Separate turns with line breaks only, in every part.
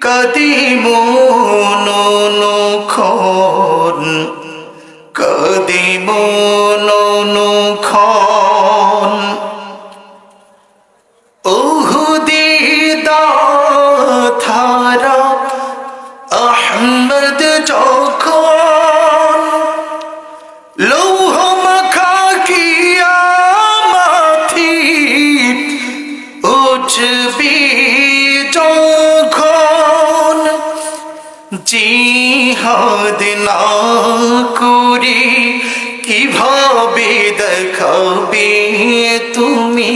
কাদিমনখন কাদিমনখন উহুদের দাথারা আহমদ যখন লৌহ মাখা কিয়ামতি উঠবি যখন জিহাদ না করি কিভাবে দেখাবে তুমি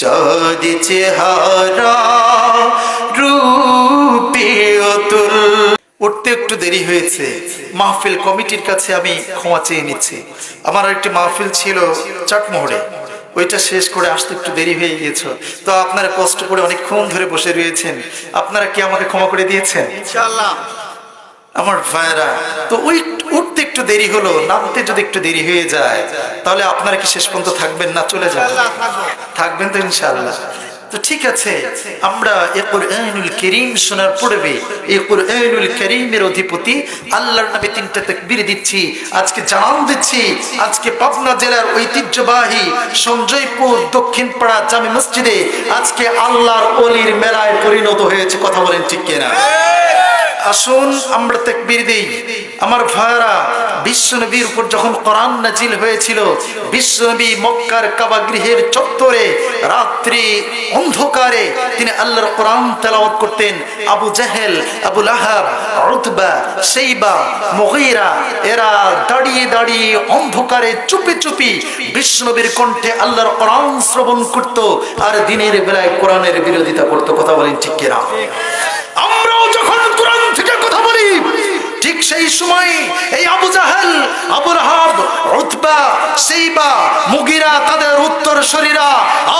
চাঁদ চেহারা রূপে অতুল। উঠতে একটু দেরি হয়েছে, মাহফিল কমিটির কাছে আমি ক্ষমা চেয়ে নিচ্ছি। আমার একটি মাহফিল ছিল চাটমোহরে, ওইটা শেষ করে আসতে একটু দেরি হয়ে গিয়েছে। তো আপনারা কষ্ট করে অনেকক্ষণ ধরে বসে রয়েছেন, আপনারা কি আমাকে ক্ষমা করে দিয়েছেন ইনশাআল্লাহ? আমার ভাইরা, তো ওই উঠতে একটু দেরি হলো, নামতে যদি একটু দেরি হয়ে যায় তাহলে আপনারা কি শেষ পর্যন্ত থাকবেন না চলে যাবেন? থাকবেন তো ইনশাআল্লাহ। তো ঠিক আছে, আমরা এই কুরআনুল কারীম শোনার পূর্বে এই কুরআনুল কারীমের অধিপতি আল্লাহর নবী তিনটা তাকবীর দিচ্ছি। আজকে জানান দিচ্ছি, আজকে পাবনা জেলার ঐতিহ্যবাহী সঞ্জয়পুর দক্ষিণ পাড়া জামে মসজিদে আজকে আল্লাহর ওলির মেলায় পরিণত হয়েছে। কথা বলেন ঠিক কিনা? আসুন আমরা তাকবীর দেই। আমার ভাইরা, বিশ্বনবীর উপর যখন কোরআন নাজিল হয়েছিল, বিশ্বনবী মক্কার কাবা গৃহের চত্বরে রাত্রি অন্ধকারে তিনি আল্লাহর কোরআন তেলাওয়াত করতেন। আবু জাহেল, আবু লাহাব, উতবা, শাইবা, মুগীরা এরা দাঁড়িয়ে দাঁড়িয়ে অন্ধকারে চুপি চুপি বিশ্বনবীর কণ্ঠে আল্লাহর কোরআন শ্রবণ করত আর দিনের বেলায় কোরআনের বিরোধিতা করত। কথা বলেন ঠিক কিনা? আমরাও যখন কোরআন থেকে কথা বলি ঠিক সেই সময় এই আবু জাহেল, আবু লাহাব, উতবা, শাইবা, মুগীরা তাদের উত্তরসূরিরা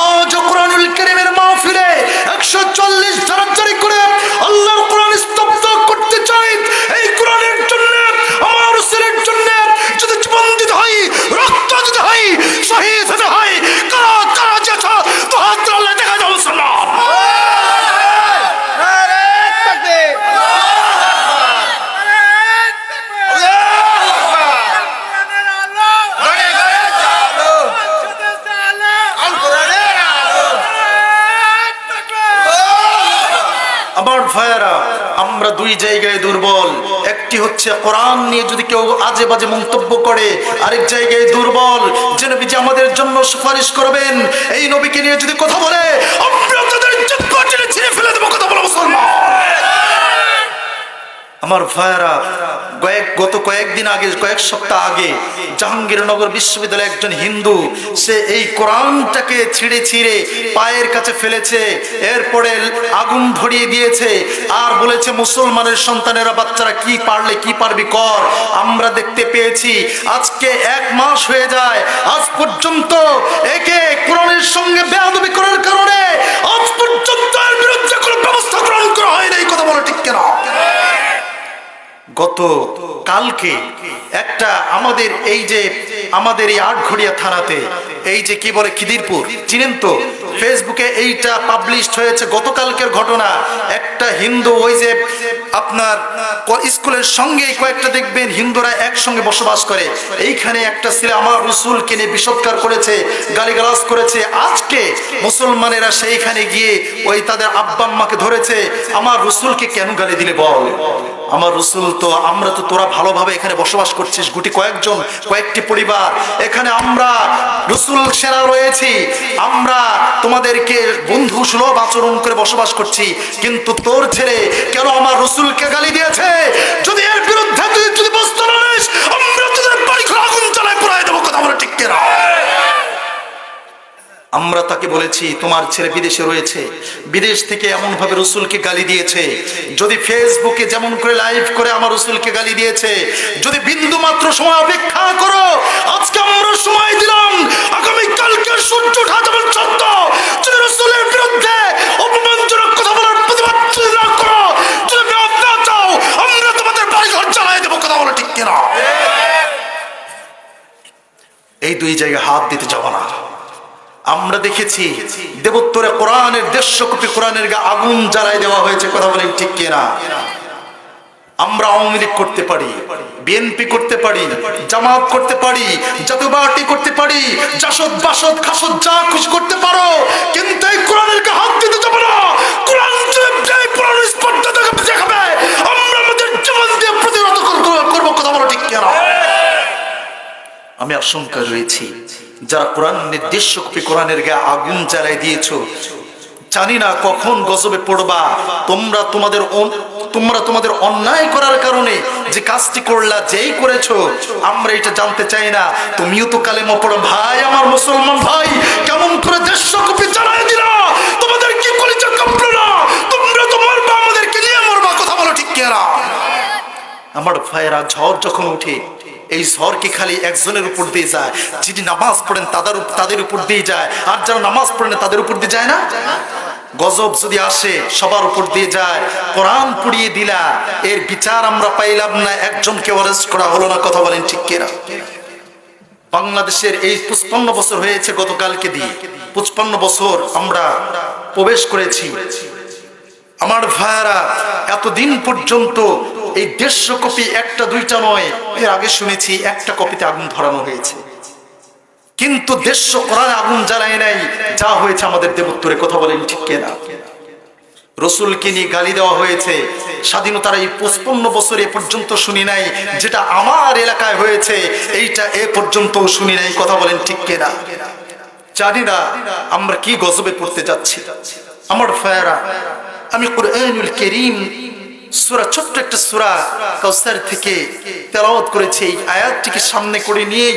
আজ কোরআনুল কারীমের মাহফিলে 140 ধারা জারি করে আল্লাহর কোরআন স্তব্ধ করতে চায়। এই কোরআনের জন্য, আমার রাসূলের জন্য যদি জীবন দিতে হয়, রক্ত দিতে হয়, শহীদ হতে হয়, কারা কারা যেটা তো হাত তুলে দেখা যাও সালাম। আমার ভাইয়েরা, আমরা দুই জায়গায় দুর্বল। একটি হচ্ছে কোরআন নিয়ে যদি কেউ আজে বাজে মন্তব্য করে, আরেক জায়গায় দুর্বল যে নবীজি আমাদের জন্য সুপারিশ করবেন এই নবীকে নিয়ে যদি কথা বলে আমরা তাদের জিহ্বা টেনে ছিঁড়ে ফেলে দেব। কথা বলো মুসলমান। আমার ভাইয়েরা, গত কয়েকদিন আগে, কয়েক সপ্তাহ আগে জাহাঙ্গীরনগর বিশ্ববিদ্যালয়ে একজন হিন্দু সে এই কোরআনটাকে ছিঁড়ে ছিঁড়ে পায়ের কাছে ফেলেছে, এরপরে আগুন ধরিয়ে দিয়েছে আর বলেছে মুসলমানের সন্তানেরা, বাচ্চারা কি পারলে কি পারবি কর। আমরা দেখতে পেয়েছি আজকে 1 মাস হয়ে যায়, আজ পর্যন্ত একে কোরআনের সঙ্গে বেয়াদবি করার কারণে আজ পর্যন্ত এর বিরুদ্ধে কোনো ব্যবস্থা গ্রহণ করা হয় না। এই কথা বলা ঠিক কিনা? গত কালকে একটা আমাদের এই আটঘরিয়া থানাতে এই যে কি বলে খিদিরপুর, চিনেন তো, ফেসবুকে এইটা পাবলিশড হয়েছে গতকালকের ঘটনা। একটা হিন্দু, ওই যে আপনার স্কুলের সঙ্গে কয়েকটা দেখবেন হিন্দুরা একসঙ্গে বসবাস করে, এইখানে একটা ছেলে আমার রাসূলকে নিয়ে বিষৎকার করেছে, গালিগালাজ করেছে। আজকে মুসলমানেরা সেইখানে গিয়ে ওই তাদের আব্বা আম্মাকে ধরেছে, আমার রাসূলকে কেন গালি দিলে বল? আমার রাসূল তো, আমরা তো, তোরা ভালোভাবে এখানে বসবাস করছিস, গুটি কয়েকজন, কয়েকটি পরিবার, এখানে আমরা রাসূল সেনা রয়েছি, আমরা তোমাদেরকে বন্ধু সুলভ আচরণ করে বসবাস করছি, কিন্তু তোর ছেলে কেন আমার রাসূলকে গালি দিয়েছে? যদি এর বিরুদ্ধে তুই যদি বসতে পারিস আমরা তোদের বাড়ি ঘর আগুন জ্বালায় পুড়ায় দেবো। কথা বলে ঠিক কিনা? আমরা তাকে বলেছি তোমার ছেলে বিদেশে রয়েছে, বিদেশ থেকে এমন ভাবে রাসূলকে গালি দিয়েছে, যদি ফেসবুকে যেমন করে লাইভ করে আমার রাসূলকে গালি দিয়েছে, যদি বিন্দু মাত্র সময় অপেক্ষা করো, আজকে আমরা সময় দিলাম, আগামী কালকে সূর্য ওঠা যাবে চন্দ্র, যদি রাসূলের বিরুদ্ধে অপমানজনক কথা বলার প্রতিবাদ না করো, যদি না চাও আমরা তোমাদের বাড়ি ঘর জ্বালায় দেবো। কথা বলো ঠিক কিনা? এই দুই জায়গায় হাত দিতে যাব না। আমরা দেখেছি দেবোত্তরে কোরআনের 150 কপি কোরআনের গায়ে আগুন জ্বালায় দেওয়া হয়েছে। কথা বলেন ঠিক কিনা? আমরা আওয়ামী লীগ করতে পারি, বিএনপি করতে পারি, জামাত করতে পারি, জাতীয় পার্টি করতে পারি, জাসদ বাসদ খাসদ যা খুশি করতে পারো, কিন্তু এই কোরআনের গায়ে হাত দিতে যাবে না। কোরআন যে পুরনো স্পর্ধা দেখাবে, আমরা আমাদের জীবন দিয়ে প্রতিরোধ করবো। কথা বলো ঠিক কিনা? আমি আশঙ্কা রয়েছি যারা কোরআন নির্দিষ্ট কপি কোরআনের গায়ে আগুন জ্বালাই দিয়েছো, জানি না কখন গজবে পড়বা। তোমরা তোমাদের অন্যায় করার কারণে যে কাজটি করলা, যেই করেছো, আমরা এটা জানতে চাই না। তুমিও তো কালেমা পড়ো ভাই, আমার মুসলমান ভাই, কেমন করে 150 কপি জ্বালাই দিলা? তোমাদের কি কলিজা কাঁপলো না? তোমরা তো মরবা, আমাদেরকে নিয়ে মরবা। কথা বলো ঠিক কিনা? আমার ভাইয়েরা, ঝড় যখন উঠে, এই ঝড় কি খালি একজনের উপর দিয়ে যায়? যিনি নামাজ পড়েন তাদের উপর দিয়ে যায়, আর যারা নামাজ পড়েন তাদের উপর দিয়ে যায় না? গজব যদি আসে সবার উপর দিয়ে যায়। কোরআন পড়িয়ে দিলা, এর বিচার আমরা পাইলাম না, একজনকে অ্যারেস্ট করা হলো না। কথা বলেন ঠিক কিনা? বাংলাদেশের এই 55 বছর হয়েছে গতকালকে দিয়ে, 55 বছর আমরা প্রবেশ করেছি। আমার ভাইয়ারা, এতদিন পর্যন্ত এই 150 কপি একটা দুইটা নয়, এর আগে শুনেছি একটা কপিতে আগুন ধরানো হয়েছে, কিন্তু 150 কোরআনে আগুন জ্বালায় নাই। যা হয়েছে আমাদের দেবোত্তরে। কথা বলেন ঠিক কিনা? রসুলকে নিয়ে গালি দেওয়া হয়েছে। স্বাধীনতার এই 55 বছর এ পর্যন্ত শুনি নাই। যেটা আমার এলাকায় হয়েছে এইটা এ পর্যন্ত শুনি নাই। কথা বলেন ঠিক কিনা? জানি না আমরা কি গজবে পড়তে যাচ্ছি। আমার ভাইয়েরা, আমি কুরআনুল কারীম সূরা, ছোট্ট একটা সূরা কাউসার থেকে তেলাওয়াত করেছি। এই আয়াতটিকে সামনে করে নিয়ে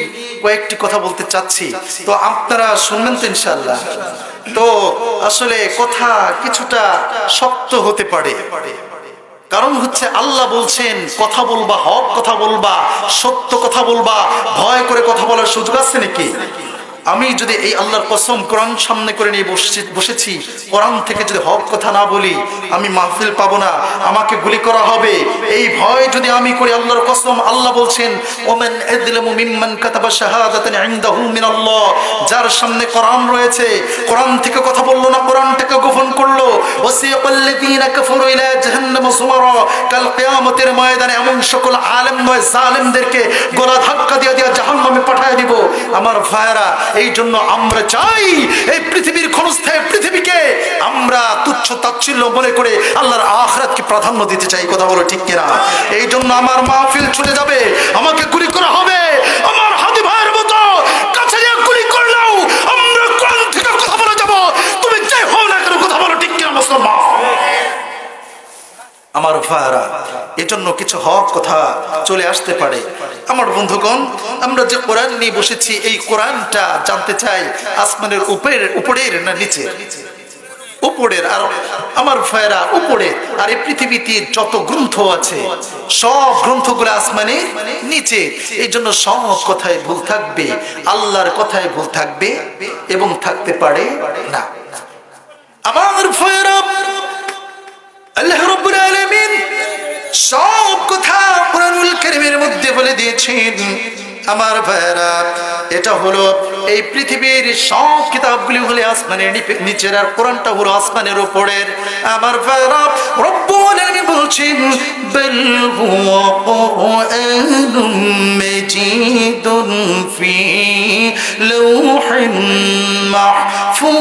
কয়েকটি কথা বলতে চাচ্ছি, তো আপনারা শুনবেন তো ইনশাআল্লাহ। তো আসলে কথা কিছুটা শক্ত হতে পারে, কারণ হচ্ছে আল্লাহ বলছেন কথা বলবা, হক কথা বলবা, সত্য কথা বলবা। ভয় করে কথা বলার সুযোগ আছে নাকি? আমি যদি এই আল্লাহর কসম কোরআন সামনে করে নিয়ে বসেছি, কোরআন থেকে যদি হক কথা না বলি, আমি মাহফিল পাবো না, আমাকে গুলি করা হবে। এই ভয় যদি আমি করি, আল্লাহর কসম, আল্লাহ বলছেন ওমান আযলামু মিম্মান কাতাবা শাহাদাতান ইনদাহু মিনাল্লাহ, যার সামনে কোরআন রয়েছে, কোরআন থেকে কথা বললো না, কোরআনটাকে গোপন করলো। ওয়াসিয়াকাল্লাযীনা কাফারু ইলা জাহান্নাম যুমারা, কাল কিয়ামতের ময়দানে এমন সকল আলেম নয় জালেমদেরকে গলা ধাক্কা দিয়ে জাহান্নামে পাঠিয়ে দিব। আমার ভাইরা, এই জন্য আমরা চাই এই পৃথিবীর ক্ষণস্থায়ী পৃথিবীকে আমরা তুচ্ছ তাচ্ছিল্য মনে করে আল্লাহর আখিরাতকে প্রাধান্য দিতে চাই। কথা বলো ঠিক কিনা? এই জন্য আমার মাহফিল ছুটে যাবে, আমাকে গুলি করা হবে, আমার হাদি ভাইয়ের মতো কাছে গুলি করলেও আমরা কোরআন থেকে কথা বলে যাব। তুমি যাই হও না কেন, কথা বলো ঠিক কিনা মুসলমান? আমার ভাইরা, এজন্য কিছু হক কথা চলে আসতে পারে। আমার বন্ধুগণ, আমরা যে কোরআন নিয়ে বসেছি, এই কোরআনটা জানতে চাই আসমানের উপরের না নিচে? উপরের। আর আমার ভাইরা, উপরের। আর এই পৃথিবীতে যত গ্রন্থ আছে সব গ্রন্থগুলো আসমানের নিচে। এই জন্য সব কথায় ভুল থাকবে, আল্লাহর কথায় ভুল থাকবে এবং থাকতে পারে না। আমার ভাইরা, আল্লাহ রাব্বুল আলামিন সব কথা কুরআনুল কারীমের মধ্যে বলে দিয়েছেন। আমার ভাইরা, এটা হলো এই পৃথিবীর সব কিতাবগুলি হলো আসমানের নিচের, আর কোরআনটা হলো আসমানের উপরের। আমার ভাইরা, রব্বুল আলামিন বলছেন বাল হুয়া কুরআনুম মাজিদুন ফি লাওহিন মাহফুজ।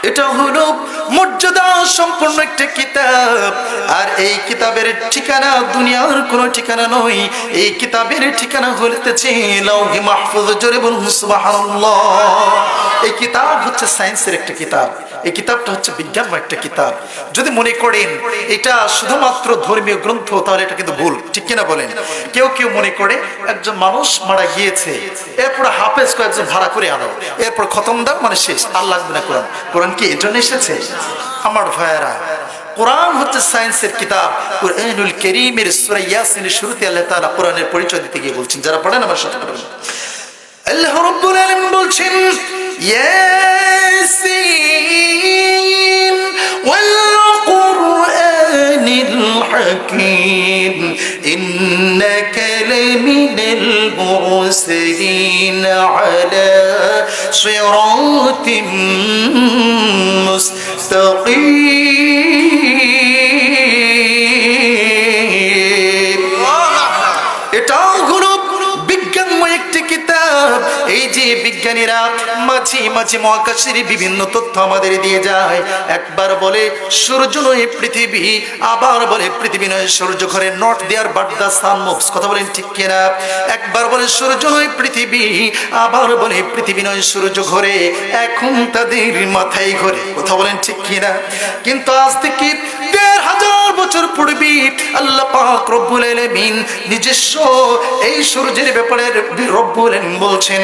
এটা হলো মর্যাদা সম্পূর্ণ একটা কিতাব, আর এই কিতাবের ঠিকানা দুনিয়ার কোনো ঠিকানা নয়। এই কিতাবের ঠিকানা হইতেছে লাওহে মাহফুজ। জোরে বলুন সুবহানাল্লাহ। এই কিতাব হচ্ছে সায়েন্সের একটা কিতাব, এই কিতাবটা হচ্ছে বিজ্ঞানের একটা কিতাব। যদি মনে করেন এটা শুধুমাত্র ধর্মীয় গ্রন্থ, তাহলে এটা কিন্তু ভুল। ঠিক কিনা বলেন? কেউ কেউ মনে করে একজন মানুষ মারা গিয়েছে, এরপর হাফেজ কয়েকজন ভাড়া করে আনো, এরপর খতম দাও, মানে শেষ, আর লাগবে না কোরআন। কোরআন কি এর জন্য এসেছে? আমার ভাইয়েরা, কোরআন হচ্ছে সায়েন্সের কিতাব। কুরআনুল কারীমের সূরা ইয়াসিনের শুরুতে আল্লাহ তাআলা কোরআনের পরিচয় দিতে গিয়ে বলছেন, যারা পড়েন আমার সাথে পড়েন, আল্লাহ রাব্বুল আলামিন বলছেন ইয়াসিন ওয়াল কুরআনিল হাকীম ইন্নাকা লামিনাল মুরসালিন আলা সিরাতিম মুস্তাকিম। এটাও হলো বিজ্ঞানময় একটি কিতাব। এই যে বিজ্ঞানীরা মাঝে মাঝে মহাকাশের বিভিন্ন তথ্য আমাদের দিয়ে যায়। একবার বলে সূর্য নয় পৃথিবী, আবার বলে পৃথিবী নয় সূর্য ঘরে, not there but the sun moves. কথা বলেন ঠিক কিনা? একবার বলে সূর্য নয় পৃথিবী, আবার বলে পৃথিবী নয় সূর্য ঘরে, এখন তাদের মাথায় ঘরে। কথা বলেন ঠিক কিনা? কিন্তু আজ থেকে ১,৫০০ বছর পূর্বে আল্লাহ পাক রব্বুল আলামিন নিজস্ব এই সূর্যের ব্যাপারে রব্বুল আলামিন বলছেন,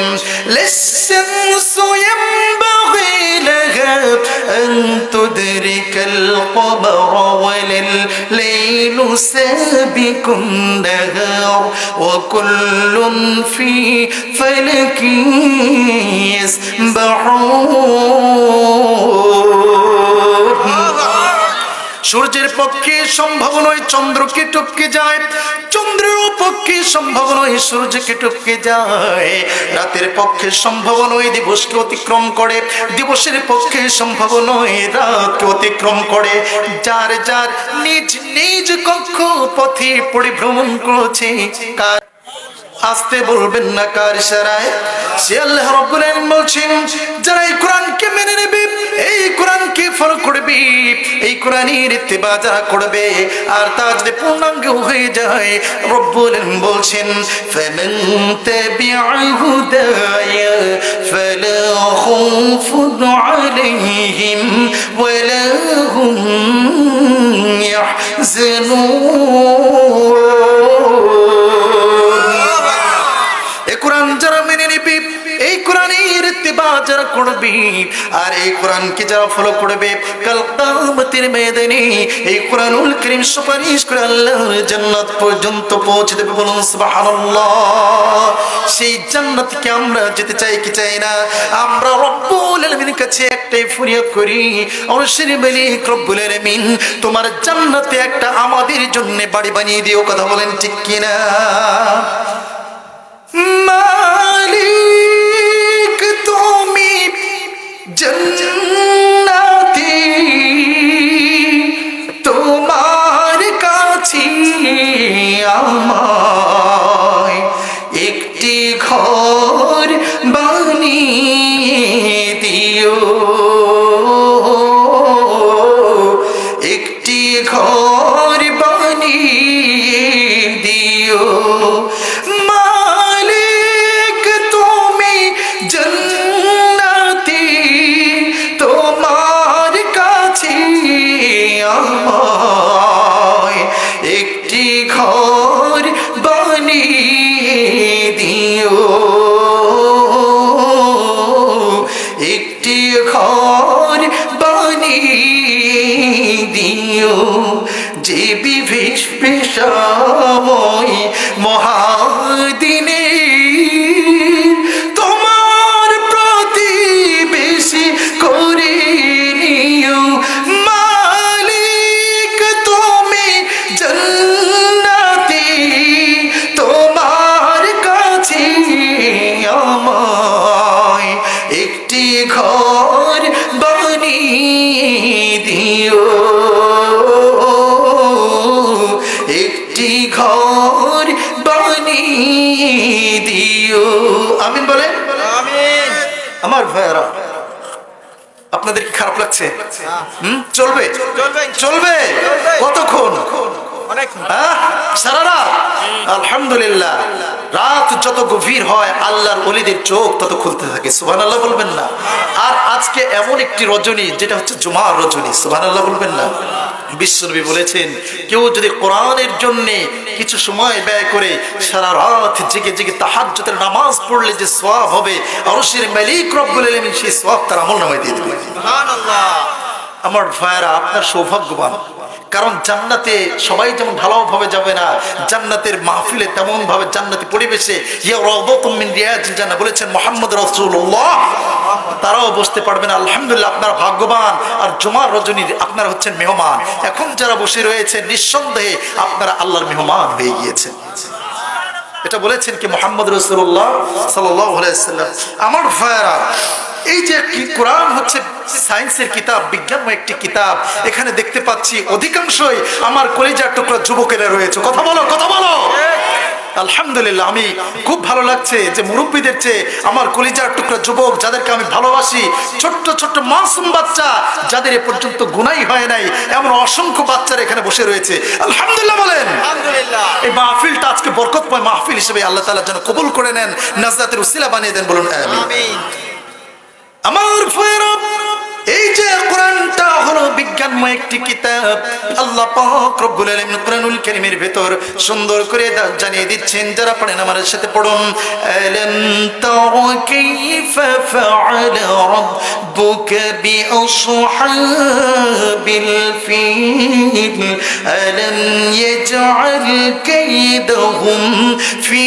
লিস-শামসু ইয়ানবাগি লাহা আন তুদরিকাল কমারা ওয়ালিল লাইলু সাবিকুন নাহার ওয়া কুল্লুন ফি ফালাকিন ইয়াসবাহুন। সূর্যের পক্ষে সম্ভব নয় চন্দ্রকে টপকে যায়, চন্দ্রের পক্ষে সম্ভব নয় সূর্যকে টপকে যায়, রাতের পক্ষে সম্ভব নয় দিবসকে অতিক্রম করে, দিবসের পক্ষে সম্ভব নয় রাতকে অতিক্রম করে। যার যার নিজ নিজ কক্ষ পথে পরিভ্রমণ করছে। কার আসতে বলবেন না, কার ইশারায়? সে আল্লাহ রাব্বুল আলামিন বলছেন, যারা এই কোরআনকে মেনে নেবে, এই কোরআনকে ফলো করবে, এই কোরআনের ইত্তিবা যারা করবে, আর তা যদি পূর্ণাঙ্গ হয়ে যায়, রব্বুল আলামিন বলছেন, ফামান তাবিআ হুদায়া ফালা খাউফুন আলাইহিম ওয়ালা হুম ইয়াহজানুন। কোরআন যারা মেনে নিবি, এই কোরআনের ইত্তিবা যারা করবি, আর এই কোরআনকে যারা ফলো করবে, কাল কিয়ামতের ময়দানে এই কোরআনুল কারীম সুপারিশ করে আল্লাহর জান্নাত পর্যন্ত পৌঁছে দেবে। বলুন সুবহানাল্লাহ। সেই জান্নাতকে আমরা যেতে চাই কি চাই না? আমরা রব্বুল আলামিনের কাছে একটাই ফরিয়াদ করি, অবশ্যই মালিক রব্বুল আলামিন তোমার জান্নাতে একটা আমাদের জন্য বাড়ি বানিয়ে দিও। কথা বলেন ঠিক কিনা? মালিক তুমি জান্নাতি, তোমার কাছে আমায় একটি ঘর বানিয়ে দিও, একটি ঘর বানিয়ে দিও। একটি ঘর বানিয়ে দিও, একটি ঘর বানিয়ে দিও, যে বিভীষ পেশাময় মহাদিনে তোমার প্রতিবেশী করে নিও। একটি ঘর বানিয়ে দিও, একটি ঘর বানিয়ে দিও। আমিন বলেন। আমিন। আমার ভাইরা, আপনাদের কি খারাপ লাগছে? চলবে চলবে কতক্ষণ? সারা রাত। আলহামদুলিল্লাহ, রাত যত গভীর হয় আল্লাহর ওলিদের চোখ তত খুলতে থাকে। সুবহানাল্লাহ বলবেন না? আর আজকে এমন একটি রজনী যেটা হচ্ছে জুমার রজনী। সুবহানাল্লাহ বলবেন না? বিশ্বনবী বলেছেন, কেউ যদি কোরআনের জন্য কিছু সময় ব্যয় করে সারা রাত জেগে জেগে তাহাজ্জুদের নামাজ পড়লে যে সওয়াব হবে, আরশের মালিক রব্বুল আলামিন সেই সওয়াব তার আমলনামায় দিয়ে দিবেন। সুবহানাল্লাহ। আমার ভাইরা, আপনার সৌভাগ্যবান, কারণ জান্নাতে সবাই যেমন ভালোভাবে যাবে না, জান্নাতের মাহফিলে তেমন ভাবে জান্নাতি পরিবেশে বলেছেন মুহাম্মদ রাসূলুল্লাহ, তারাও বসতে পারবে না। আলহামদুলিল্লাহ, আপনারা ভাগ্যবান। আর জুমার রজনীর আপনারা হচ্ছেন মেহমান। এখন যারা বসে রয়েছে নিঃসন্দেহে আপনারা আল্লাহর মেহমান হয়ে গিয়েছেন। এটা বলেছেন কি মুহাম্মদ রাসূলুল্লাহ সাল্লাল্লাহু আলাইহি ওয়াসাল্লাম। আমার ভাইরা, এই যে কোরআন হচ্ছে সায়েন্সের কিতাব, বিজ্ঞানময় একটি কিতাব, এখানে দেখতে পাচ্ছি অধিকাংশই আমার কলিজার টুকরা যুবকেরা রয়েছে। কথা বলো, কথা বলো। আলহামদুলিল্লাহ, আমি খুব ভালো লাগছে যে মুরব্বীদের চেয়ে আমার কলিজার টুকরা যুবক যাদেরকে আমি ভালোবাসি, ছোট্ট ছোট্ট মাসুম বাচ্চা যাদের এ পর্যন্ত গুনাই হয় নাই, এমন অসংখ্য বাচ্চারা এখানে বসে রয়েছে। আলহামদুলিল্লাহ বলেন। এই মাহফিলটা আজকে বরকতময় মাহফিল হিসেবে আল্লাহ তাআলা যেন কবুল করে নেন, নাজাতের উসিলা বানিয়ে দেন, বলুন আমিন। আমার ভাইরা, এই যে কোরআনটা হলো বিজ্ঞানময় একটি কিতাব, আল্লাহ পাক রব্বুল আলামিন কোরআনুল কারীমের ভেতর সুন্দর করে জানিয়ে দিচ্ছেন। যারা পড়েন আমার সাথে পড়ুন, আলাম তারা কাইফা ফাআলা রাব্বুকা বিআসহাবিল ফিল আলাম ইয়াজআল কাইদাহুম ফি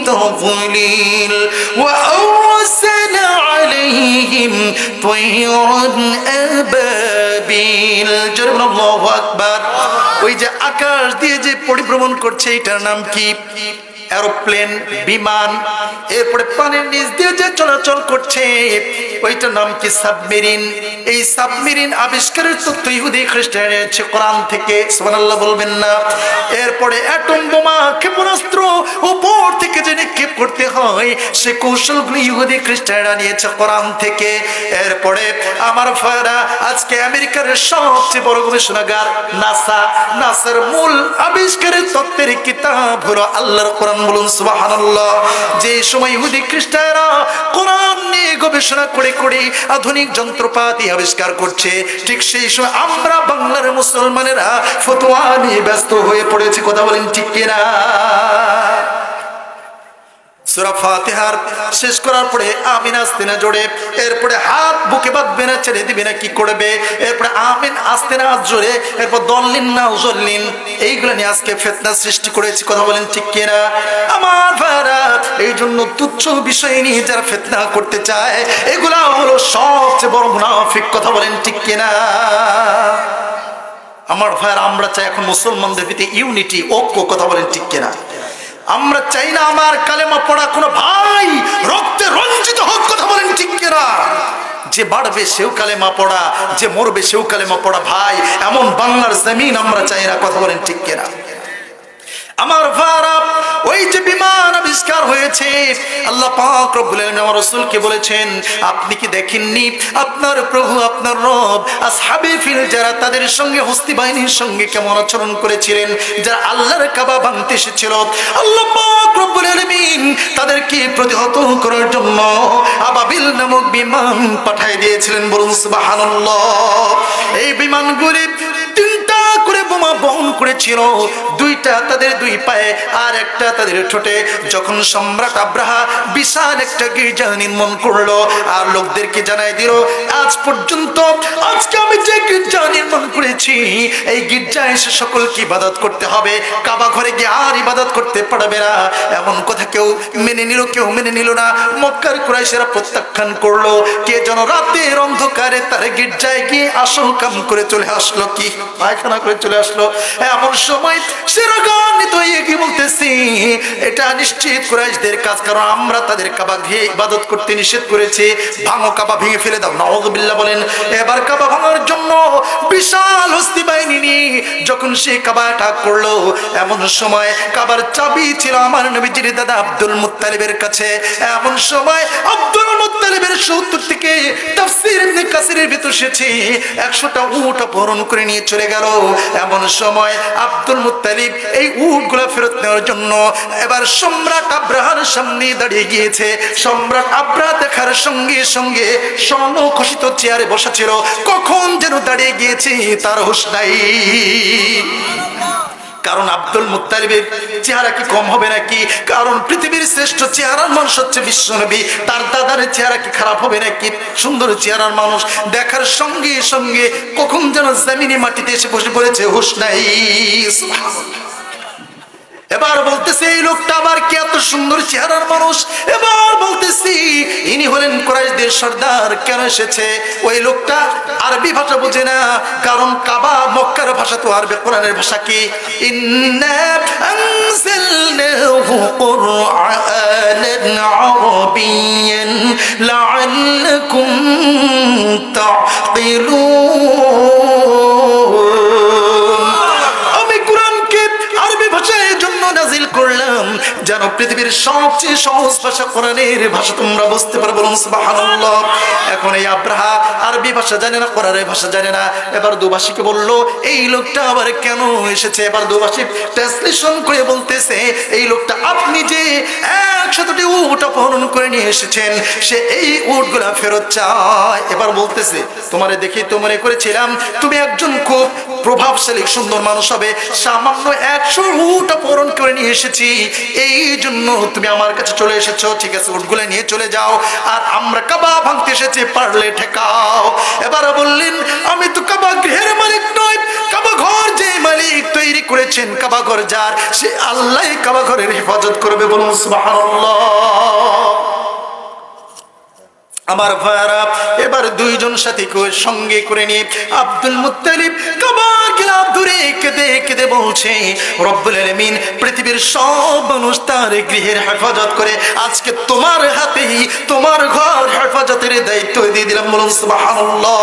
তাদলিল ওয়া আরসালা আলাইহিম طيرا أبابيل। জোরে আল্লাহু আকবার। ওই যে আকাশ দিয়ে যে পরিভ্রমণ করছে এটার নাম কি? এরোপ্লেন, বিমান। এরপরে পানির নিচ দিয়ে যে চলাচল করছে ওইটার নাম কি? সাবমেরিন। এই সাবমেরিন আবিষ্কারের তথ্য ইহুদি খ্রিস্টানের কোরআন থেকে, সুবহানাল্লাহ বলবেন না। এরপরে অ্যাটম বোমা, ক্ষেপণাস্ত্র উপর থেকে যে নিক্ষেপ করতে হয় সে কৌশলগুলো ইহুদি খ্রিস্টানরা নিয়েছে কোরআন থেকে। এরপরে আমার ভাইরা, আজকে আমেরিকার সবচেয়ে বড় গবেষণাগার নাসা, নাসার মূল আবিষ্কারের তত্ত্বের কিতাব হলো আল্লাহর কোরআন। বলুন সুবহানাল্লাহ। যে সময় ইহুদি খ্রিস্টানরা কোরআন নিয়ে গবেষণা করে করে আধুনিক যন্ত্রপাতি আবিষ্কার করছে, ঠিক সেই সময় আমরা বাংলার মুসলমানেরা ফতোয়া নিয়ে ব্যস্ত হয়ে পড়েছি। কথা বলেন ঠিক কিনা? সূরা ফাতিহার শেষ করার পরে আমিন আস্তে না জোরে, এরপরে হাত বুকে বাঁধবে না, ছেড়ে দিবে না, কি করবে? এরপরে আমিন আস্তে না জোরে, এরপর দল্লিন না উজল্লিন, এইগুলো নিয়ে আজকে ফিতনা সৃষ্টি করেছি। কথা বলেন ঠিক কিনা? আমার ভাইরা, এই জন্য তুচ্ছ বিষয় নিয়ে যারা ফিতনা করতে চায় এগুলা হলো সবচেয়ে বড় মুনাফিক। কথা বলেন ঠিক কিনা? আমার ভাইরা, আমরা চাই এখন মুসলমানদের ভিতরে ইউনিটি, ঐক্য। কথা বলেন ঠিক কিনা? আমরা চাই না আমার কালেমা পড়া কোনো ভাই রক্তে রঞ্জিত হোক। কথা বলেন ঠিক কিনা? যে বাড়বে সেও কালেমা পড়া, যে মরবে সেও কালেমা পড়া, ভাই এমন বাংলার জমিন আমরা চাই না। কথা বলেন ঠিক কিনা? আমার ভাইরা, ওই যে বিমান আবিষ্কার হয়েছে, আল্লাহ পাক রব্বুল আলামিন আমার রাসূলকে বলেছেন, আপনি কি দেখেননি আপনার প্রভু, আপনার রব আসহাবে ফিল যারা তাদের সঙ্গে হস্তি বাহিনীর সঙ্গে কেমন আচরণ করেছিলেন, যারা আল্লাহর কাবা ভাঙতে এসেছিল, আল্লাহ পাক রব্বুল আলামিন তাদেরকে প্রতিহত করার জন্য আবাবিল নামক বিমান পাঠিয়ে দিয়েছিলেন। বলুন সুবহানাল্লাহ। এই বিমানগুলি তিনটা করে বোমা বহন করেছিল, দুইটা তাদের দুই পায়ে আর একটা তাদের ঠোঁটে। যখন সম্রাট আব্রাহা বিশাল একটা গির্জা নির্মাণ করলো আর লোকদেরকে জানাই দিল, আজ পর্যন্ত আজকে আমি যে গির্জা নির্মাণ করেছি এই গির্জায় এসে সকলকে ইবাদত করতে হবে, কাবা ঘরে গিয়ে আর ইবাদত করতে পারবে না। এমন কথা কেউ মেনে নিল, কেউ মেনে নিল না। মক্কার কুরাইশেরা প্রত্যাখ্যান করলো। কে যেন রাতের অন্ধকারে তার গির্জায় গিয়ে আসল কাম করে চলে আসলো, কি পায়খানা করে চলে আসলো। এমন সময় সেরাগান্বিত হয়ে কি বলতেছি, এটা নিশ্চিত কুরাইশদের কাজ, কারণ আমরা তাদের কাবা ঘিরে ইবাদত করতে নিষেধ করেছি। ভাঙো, কাবা ভেঙে ফেলে দাও। নাউযুবিল্লাহ বলেন। এবার কাবা ভাঙার জন্য বিশাল হস্তি বাহিনী নিয়ে যখন সে কাবা অ্যাটাক করলো, এমন সময় কাবার চাবি ছিল আমার নবীজির দাদা আব্দুল মুত্তালিবের কাছে। এমন সময় আব্দুল মুত্তালিবের 70 থেকে তাফসীর ইবনে কাসিরের ভিতর এসেছে 100টা উট অপহরণ করে নিয়ে চলে গেল। এমন সময় আব্দুল মুত্তালিব এই উটগুলো ফেরত নেওয়ার জন্য এবার সম্রাট আব্রাহার সামনে দাঁড়িয়ে গিয়েছে। সম্রাট আব্রাহা দেখার সঙ্গে সঙ্গে স্বর্ণখচিত চেয়ারে বসা ছিল, কখন যেন দাঁড়িয়ে গিয়েছে তার হুঁশ নাই। কারণ আব্দুল মুত্তালিবের চেহারা কি কম হবে নাকি? কারণ পৃথিবীর শ্রেষ্ঠ চেহারার মানুষ হচ্ছে বিশ্বনবী, তার দাদার চেহারা কি খারাপ হবে নাকি? সুন্দর চেহারার মানুষ দেখার সঙ্গে সঙ্গে কখন যেন জমিনে মাটিতে এসে বসে পড়েছে, হুঁশ নাই। এবার বলতেছে এই লোকটা আবার কি এত সুন্দর চেহারার মানুষ। এবার বলতেছি ইনি হলেন কুরাইশদের সর্দার। কেন এসেছে? ওই লোকটা আরবি ভাষা বোঝে না, কারণ কাবা মক্কার ভাষা তো আরবি, কোরআনের ভাষা কি? ইন্না আনজালনাহু কুরআনান আরাবিয়্যান লাআল্লাকুম তা'কিলুন। আমি কোরআনকে আরবি ভাষায় জন্য নাজিল করলাম যেন পৃথিবীর সবচেয়ে সহজ ভাষা কোরআনের ভাষা তোমরা বুঝতে পারো। বলুন সুবহানাল্লাহ। এখন এই আব্রাহা আরবি ভাষা জানে না, কোরআনের ভাষা জানে না। এবার দুভাষীকে বলল এই লোকটা আবার কেন এসেছে? এবার দুভাষী ট্রান্সলেশন করে বলতেছে এই লোকটা আপনি যে 100টি উট অপহরণ করে নিয়ে এসেছেন সে এই উটগুলা ফেরত চায়। এবার বলতেছে তোমারে দেখি তো মনে করেছিলাম তুমি একজন খুব প্রভাবশালী সুন্দর মানুষ হবে, সামান্য 100 উট অপহরণ করে নিয়ে এসেছি এই জন্য তুমি আমার কাছে চলে এসেছো। ঠিক আছে, উটগুলো নিয়ে চলে যাও, আর আমরা কাবা ভাঙতে এসেছি, পারলে ঠেকাও। এবার বললেন আমি তো কাবা গৃহের মালিক নই, কাবা ঘর যে মালিক তৈরি করেছেন, কাবা ঘর যার, সে আল্লাহ কাবা ঘরের হেফাজত করবে। বলুন সুবহানাল্লাহ। আমার ভাইরা, এবার দুইজন সাথীকে সঙ্গে করে নিয়ে আব্দুল মুত্তালিব কাবার গিলাফ ধরে কেঁদে কেঁদে বলছে রব্বুল আলামিন পৃথিবীর সব মানুষ তার গৃহের হেফাজত করে, আজকে তোমার হাতেই তোমার ঘর হেফাজতের দায়িত্ব দিয়ে দিলাম। বলুন সুবহানাল্লাহ।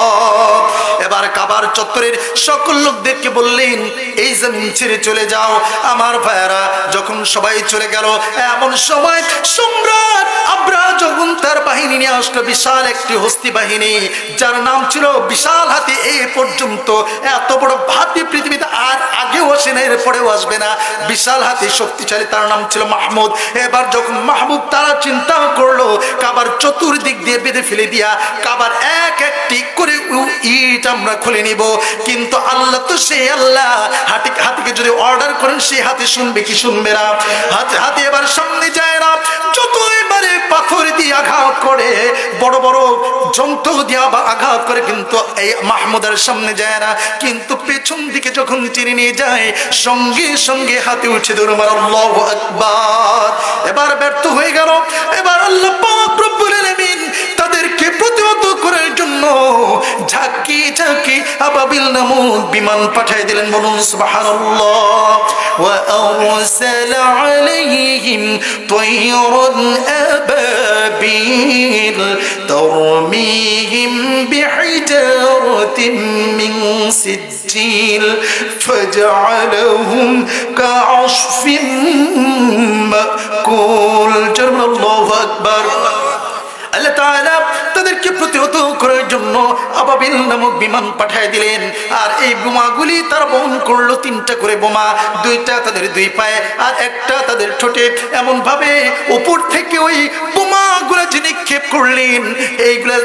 এবার কাবার চত্বরের সকল লোকদেরকে বললেন এই জমিন ছেড়ে চলে যাও। আমার ভাইরা, যখন সবাই চলে গেল এমন সময় সম্রাট আব্রাহা যখন তার বাহিনী নিয়ে আসলো, বিশাল একটি হস্তি বাহিনী যার নাম ছিল বিশাল হাতি। এই পর্যন্ত এত বড় হাতি পৃথিবীতে আর আগেও আসে না, এরপরেও আসবে না। বিশাল হাতি, শক্তিশালী, তার নাম ছিল মাহমুদ। এবার যখন মাহমুদ তারা চিন্তা করলো কাবার চতুর্দিক দিয়ে বেঁধে ফেলে দিয়া কাবার এক একটি করে ইট আমরা খুলে নিব, কিন্তু আল্লাহ তো সে আল্লাহ, হাতিকে যদি অর্ডার করেন সে হাতি শুনবে কি শুনবে না? হাতি এবার সামনে যায় না, যত এবারে পাথর দিয়ে আঘাত করে, বড় বড় যন্ত্র দিয়ে আঘাত করে, কিন্তু এই মাহমুদের সামনে যায় না। কিন্তু পেছন দিকে যখন টেনে নিয়ে যায় সঙ্গে সঙ্গে হাতে উঠে দৌড়, আল্লাহু আকবার। এবার ব্যর্থ হয়ে গেল। এবার আল্লাহ পাক রব্বুল আলামিন তাদেরকে প্রতিহত করার জন্য ঝাঁকি ঝাঁকি আবাবিল নামক বিমান পাঠিয়ে দিলেন। বলুন সুবহানাল্লাহ। ওয়া আরসালা আলাইহিম তায়রান আবাবিল তরমিহিম বিহিজারাতিন মিন সিজ্জিল ফাজআলাহুম কাআসফিন মাকুল। আল্লাহু আকবার। আল্লাহ তাআলা তাদেরকে প্রতিহত করার জন্য আবাবিল নামক বিমান পাঠিয়ে দিলেন। আর এই বোমাগুলি তারা বহন করলো, 3টা করে বোমা, 2টা তাদের 2 পায়ে আর একটা তাদের ঠোঁটে। এমন ভাবে উপর থেকে ওই বোমাগুলো যে নিক্ষেপ করলেন এইগুলা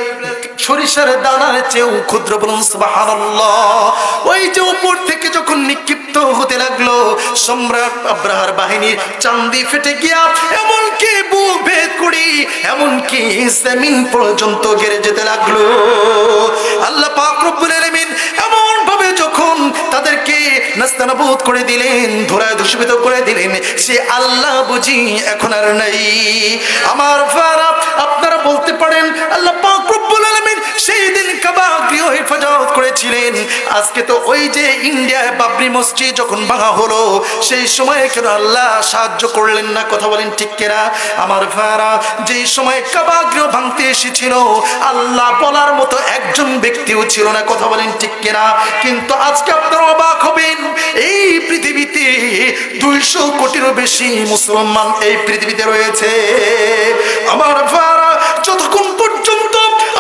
সরিষার দানার চেয়েও ক্ষুদ্র। বলুন সুবহানাল্লাহ। ওই যে উপর থেকে যখন নিক্ষিপ্ত হতে লাগলো সম্রাট আব্রাহার বাহিনীর চান্দি ফেটে গিয়া এমনকি বুক ভেদ করি এমনকি জমিন পর্যন্ত গেড়ে যেতে লাগলো। আল্লাহ পাক রব্বুল আলামিন এমন ভাবে যখন তাদেরকে নাস্তানাবুদ করে দিলেন, ধরায় দূষিত করে দিলেন, সে আল্লাহ বুঝি এখন আর নাই। আমার ভাইরা, আপনারা বলতে পারেন আল্লাহ পাক রব্বুল আলামিন সেই দিন কাবা গৃহ হেফাজত করেছিলেন, আজকে তো ওই যে ইন্ডিয়ায় বাবরি মসজিদ যখন ভাঙা হলো সেই সময় কেন আল্লাহ সাহায্য করলেন না? কথা বলেন ঠিক কিনা? আমার ভাইরা, যেই সময় কাবা গৃহ ভাঙতে এসেছিল আল্লাহ বলার মতো একজন ব্যক্তিও ছিল না। কথা বলেন ঠিক কিনা? কিন্তু আজকে আপনারা অবাক হবেন, এই পৃথিবীতে 200 কোটিরও বেশি মুসলমান এই পৃথিবীতে রয়েছে। আমার ভাইরা, যতক্ষণ পর্যন্ত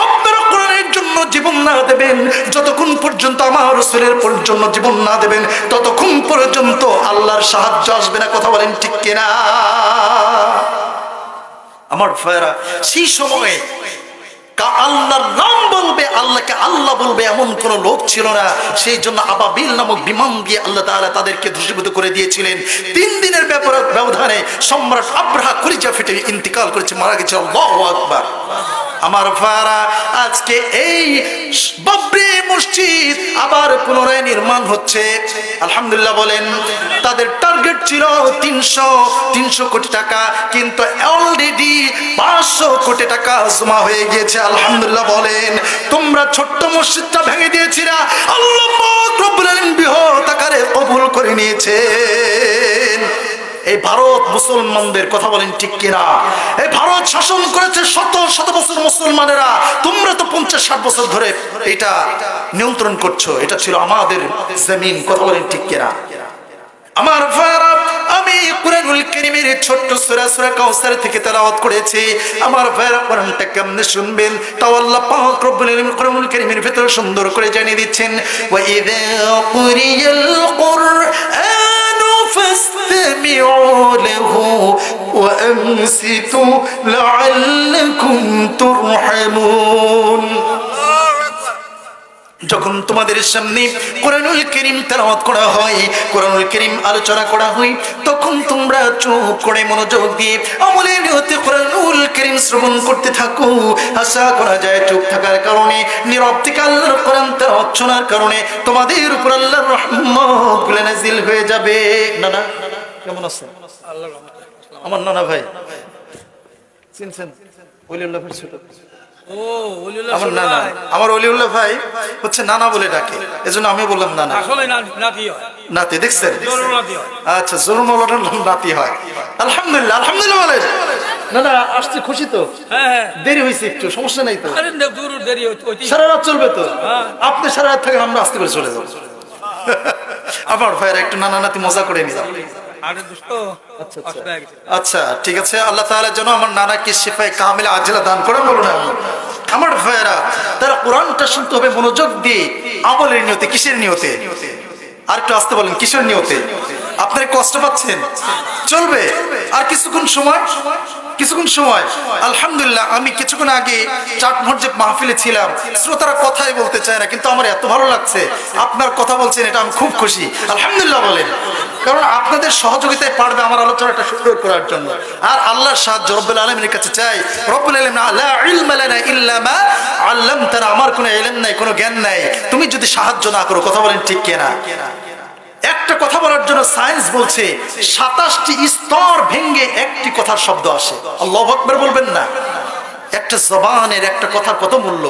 আপনারা কোরআনের জন্য জীবন না দেবেন, যতক্ষণ পর্যন্ত আমার রাসূলের জন্য জীবন না দেবেন, ততক্ষণ পর্যন্ত আল্লাহর সাহায্য আসবে না। কথা বলেন ঠিক কিনা? আমার ভাইরা, সেই সময়ে আল্লাহর নাম বলবে, আল্লাহকে আল্লাহ বলবে এমন কোন লোক ছিল না। সেই জন্য আবাবিল নামক বিমান দিয়ে আল্লাহ তাআলা তাদেরকে ধূসীভূত করে দিয়েছিলেন। 3 দিনের ব্যবধানে সম্রাট আব্রাহা কলিজা ফেটে ইন্তিকাল করেছে, মারা গেছে। আল্লাহু আকবার। আমার ভাইরা, আজকে এই বাবরি মসজিদ আবার পুনরায় নির্মাণ হচ্ছে, আলহামদুলিল্লাহ বলেন। তাদের টার্গেট ছিল 300 কোটি টাকা, কিন্তু অলরেডি 500 কোটি টাকা জমা হয়ে গিয়েছে, আলহামদুলিল্লাহ বলেন। তোমরা ছোট্ট মসজিদটা ভেঙে দিয়েছিলা, আল্লাহ পাক রব্বুল আলামিন বৃহৎ আকারে কবুল করে নিয়েছেন। এই ভারত মুসলমানদের কথা বলেন ঠিক কিনা? এই ভারত শাসন করেছে শত শত বছর মুসলমানেরা, তোমরা তো 50-60 বছর ধরে এটা নিয়ন্ত্রণ করছো। এটা ছিল আমাদের জমিন, কথা বলেন ঠিক কিনা? আমার ভাইরা, আমি কুরআনুল কারীমের ছোট্ট সূরা সূরা কাউসার থেকে তেলাওয়াত করেছি। আমার ভাইরা, কোরআনটা কেমনে শুনবেন তাও আল্লাহ পাক রব্বুল আলামিন কুরআনুল কারীমের ভিতরে সুন্দর করে জানিয়ে দিচ্ছেন, ওয়া ইযা কুরিয়াল কুরআনু ফাসতামিউ লাহু ওয়া আনসিতু লাআল্লাকুম তুরহামুন। যখন তোমাদের সামনে কোরআনুল কারীম তেলাওয়াত করা হয়, কোরআনুল কারীম আলোচনা করা হয়, তখন তোমরা চুপ করে মনোযোগ দিয়ে আমলের নিয়তে কোরআনুল কারীম শ্রবণ করতে থাকো। আশা করা যায় চুপ থাকার কারণে, নীরব থেকে আল্লাহর কোরআন তেলাওয়াত শোনার কারণে তোমাদের উপর আল্লাহর রহমতগুলো নাযিল হয়ে যাবে। নানা কেমন আছেন? আল্লাহর রহমত। আমার নানা ভাই চিনছেন? ওলিউল্লাহ ভাই ছোট, আমার নানা, আমার ওলিউল্লাহ ভাই হচ্ছে নানা বলে ডাকে, এজন্য আমি বললাম নানা। আসলে নাতি হয়, নাতি দেখছেন? আচ্ছা, জরুরুল নাতি হয়। আলহামদুলিল্লাহ, আলহামদুলিল্লাহ বলেন। নানা আসছে, খুশি তো? হ্যাঁ, দেরি হয়েছে একটু, সমস্যা নাই তো? সারা রাত চলবে তো? আপনি সারা রাত থাকেন, আমরা আস্তে করে চলে যাবো। আমার ভাইরা একটু নানা নাতি মজা করে নিলাম। আচ্ছা ঠিক আছে, আল্লাহ তাআলা যেন আমার নানাকে শিফায়ে কামিলা আজিলা দান করেন, বলুন আমিন। আমার ভাইয়েরা, তারা কোরআনটা শুনতে হবে মনোযোগ দিয়ে, আমলের নিয়তে। কিসের নিয়তে? আর একটু আসতে বলেন, কিসের নিয়তে? আপনারা কষ্ট পাচ্ছেন? চলবে আর কিছুক্ষণ সময়, কিছুক্ষণ সময়। আলহামদুলিল্লাহ, আমি কিছুক্ষণ আগে চাটমোহর যে মাহফিলে ছিলাম, শ্রোতারা কথাই বলতে চায় না, কিন্তু আমার এত ভালো লাগছে আপনার কথা বলছেন, এটা আমি খুব খুশি। আলহামদুলিল্লাহ বলেন, কারণ আপনাদের সহযোগিতায় পারবে আমার আলোচনাটা সুন্দর করার জন্য। আর আল্লাহর সাহায্য রব্বুল আলামিনের কাছে চাই। রব্বুল আলামিন লা ইলমা লানা ইল্লা মা আল্লামতানা, আমার কোনো ইলম নাই, কোনো জ্ঞান নাই, তুমি যদি সাহায্য না করো। কথা বলেন ঠিক কিনা? একটা কথা বলার জন্য সায়েন্স বলছে 27টি স্তর ভেঙে একটি কথার শব্দ আসে। আল্লাহু আকবার বলবেন না? একটা জবানের একটা কথার কত মূল্য,